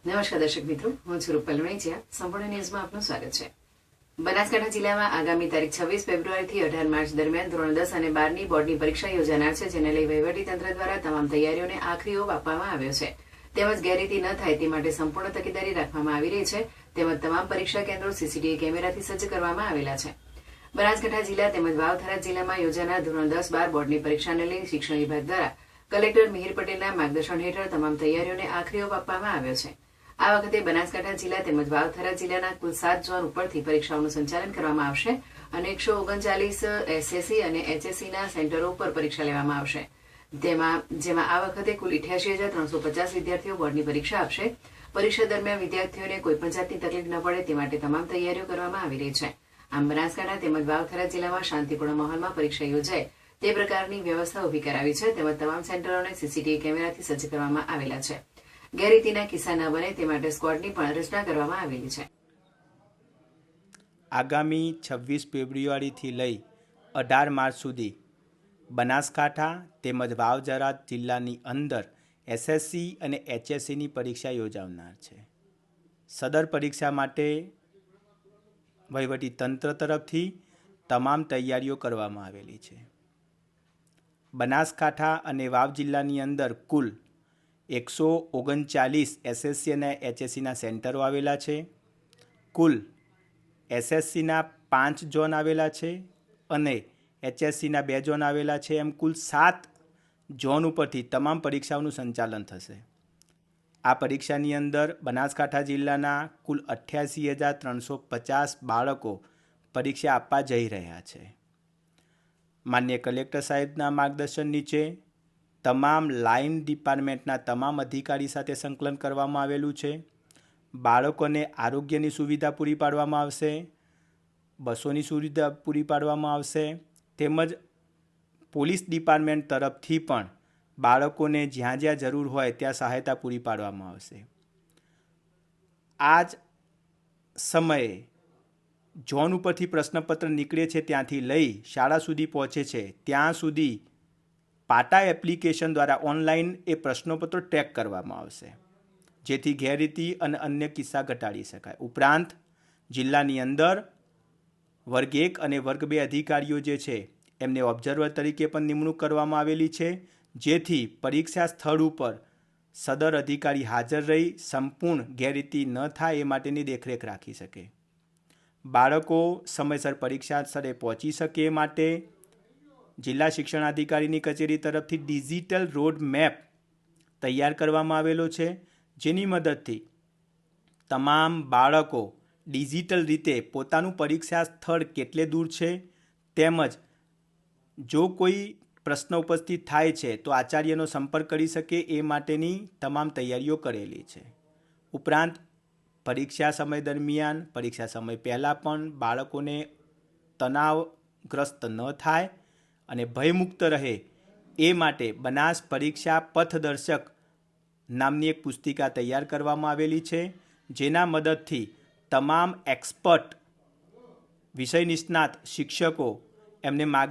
નમસ્કાર દર્શક મિત્રો, હું છું રૂપલ વણિચિયા. સંપૂર્ણ ન્યૂઝમાં આપનું સ્વાગત છે. બનાસકાંઠા જિલ્લામાં આગામી તારીખ 26 ફેબ્રુઆરીથી 18 માર્ચ દરમિયાન ધોરણ 10 અને 12ની બોર્ડની પરીક્ષા યોજાનાર છે, જેને લઈ વહીવટીતંત્ર દ્વારા તમામ તૈયારીઓને આખરી ઓપ આપવામાં આવ્યો છે. તેમજ ગેરરીતિ ન થાય તે માટે સંપૂર્ણ તકેદારી રાખવામાં આવી રહી છે. તેમજ તમામ પરીક્ષા કેન્દ્રો સીસીટીવી કેમેરાથી સજ્જ કરવામાં આવેલા છે. બનાસકાંઠા જિલ્લા તેમજ વાવથરા જિલ્લામાં યોજાનાર ધોરણ 10-12 બોર્ડની પરીક્ષાને લઈ શિક્ષણ વિભાગ દ્વારા કલેક્ટર મિહિર પટેલના માર્ગદર્શન હેઠળ તમામ તૈયારીઓને આખરી ઓપ આપવામાં આવ્યો છે. આ વખતે બનાસકાંઠા જિલ્લા તેમજ વાવથરા જિલ્લાના કુલ 7 ઝોન ઉપરથી પરીક્ષાઓનું સંચાલન કરવામાં આવશે અને 139 એસએસસી અને એચએસસીના સેન્ટરો ઉપર પરીક્ષા લેવામાં આવશે. જેમાં આ વખતે કુલ 88,350 વિદ્યાર્થીઓ બોર્ડની પરીક્ષા આપશે. પરીક્ષા દરમિયાન વિદ્યાર્થીઓને કોઈપણ જાતની તકલીફ ન પડે તે માટે તમામ તૈયારીઓ કરવામાં આવી રહી છે. આમ બનાસકાંઠા તેમજ વાવથરા જિલ્લામાં શાંતિપૂર્ણ માહોલમાં પરીક્ષા યોજાય તે પ્રકારની વ્યવસ્થા ઉભી કરાવી છે. તેમજ તમામ સેન્ટરોને સીસીટીવી કેમેરાથી સજ્જ કરવામાં આવેલા છે. ગેરરીતિના કિસ્સા ન બને તે માટે સ્ક્વોડની પણ રચના કરવામાં આવેલી છે. આગામી 26 ફેબ્રુઆરીથી લઈ 18 માર્ચ સુધી બનાસકાંઠા તેમજ વાવથરા જિલ્લાની અંદર એસએસસી અને એચએસસીની પરીક્ષા યોજાનાર છે. સદર પરીક્ષા માટે વહીવટી તંત્ર તરફથી તમામ તૈયારીઓ કરવામાં આવેલી છે. બનાસકાંઠા અને વાવ જિલ્લાની અંદર કુલ 139 એસએસસી અને એચએસસીના સેન્ટરો આવેલા છે. કુલ એસએસસીના 5 ઝોન આવેલા છે અને એચએસસીના 2 ઝોન આવેલા છે. એમ કુલ 7 ઝોન ઉપરથી તમામ પરીક્ષાઓનું સંચાલન થશે. આ પરીક્ષાની અંદર બનાસકાંઠા જિલ્લાના કુલ 88,350 બાળકો પરીક્ષા આપવા જઈ રહ્યા છે. માન્ય કલેક્ટર સાહેબના માર્ગદર્શન નીચે તમામ લાઇન ડિપાર્ટમેન્ટના તમામ અધિકારી સાથે સંકલન કરવામાં આવેલું છે. બાળકોને આરોગ્યની સુવિધા પૂરી પાડવામાં આવશે, બસોની સુવિધા પૂરી પાડવામાં આવશે, તેમજ પોલીસ ડિપાર્ટમેન્ટ તરફથી પણ બાળકોને જ્યાં જ્યાં જરૂર હોય ત્યાં સહાયતા પૂરી પાડવામાં આવશે. આ જ સમયે ઝોન ઉપરથી પ્રશ્નપત્ર નીકળે છે ત્યાંથી લઈ શાળા સુધી પહોંચે છે ત્યાં સુધી પાટા એપ્લિકેશન દ્વારા ઓનલાઈન એ પ્રશ્નપત્રો ટ્રેક કરવામાં આવશે, જેથી ગેરરીતિ અને અન્ય કિસ્સા ઘટાડી શકાય. ઉપરાંત જિલ્લાની અંદર વર્ગ 1 અને વર્ગ 2 અધિકારીઓ જે છે એમને ઓબ્ઝર્વર તરીકે પણ નિમણૂક કરવામાં આવેલી છે, જેથી પરીક્ષા સ્થળ ઉપર સદર અધિકારી હાજર રહી સંપૂર્ણ ગેરરીતિ ન થાય એ માટેની દેખરેખ રાખી શકે. બાળકો સમયસર પરીક્ષા સ્થળે પહોંચી શકે એ માટે જિલ્લા શિક્ષણાધિકારીની કચેરી તરફથી ડિજિટલ રોડ મેપ તૈયાર કરવામાં આવેલો છે, જેની મદદથી તમામ બાળકો ડિજિટલ રીતે પોતાનું પરીક્ષા સ્થળ કેટલે દૂર છે તેમજ જો કોઈ પ્રશ્ન ઉપસ્થિત થાય છે તો આચાર્યનો સંપર્ક કરી શકે એ માટેની તમામ તૈયારીઓ કરેલી છે. ઉપરાંત પરીક્ષા સમય દરમિયાન પરીક્ષા સમય પહેલાં પણ બાળકોને તણાવગ્રસ્ત ન થાય અને ભયમુક્ત રહે એ માટે બનાસ પરીક્ષા પથદર્શક નામની એક પુસ્તિકા તૈયાર કરવામાં આવેલી છે, જેના મદદથી તમામ એક્સપર્ટ વિષય નિષ્ણાત શિક્ષકો એમને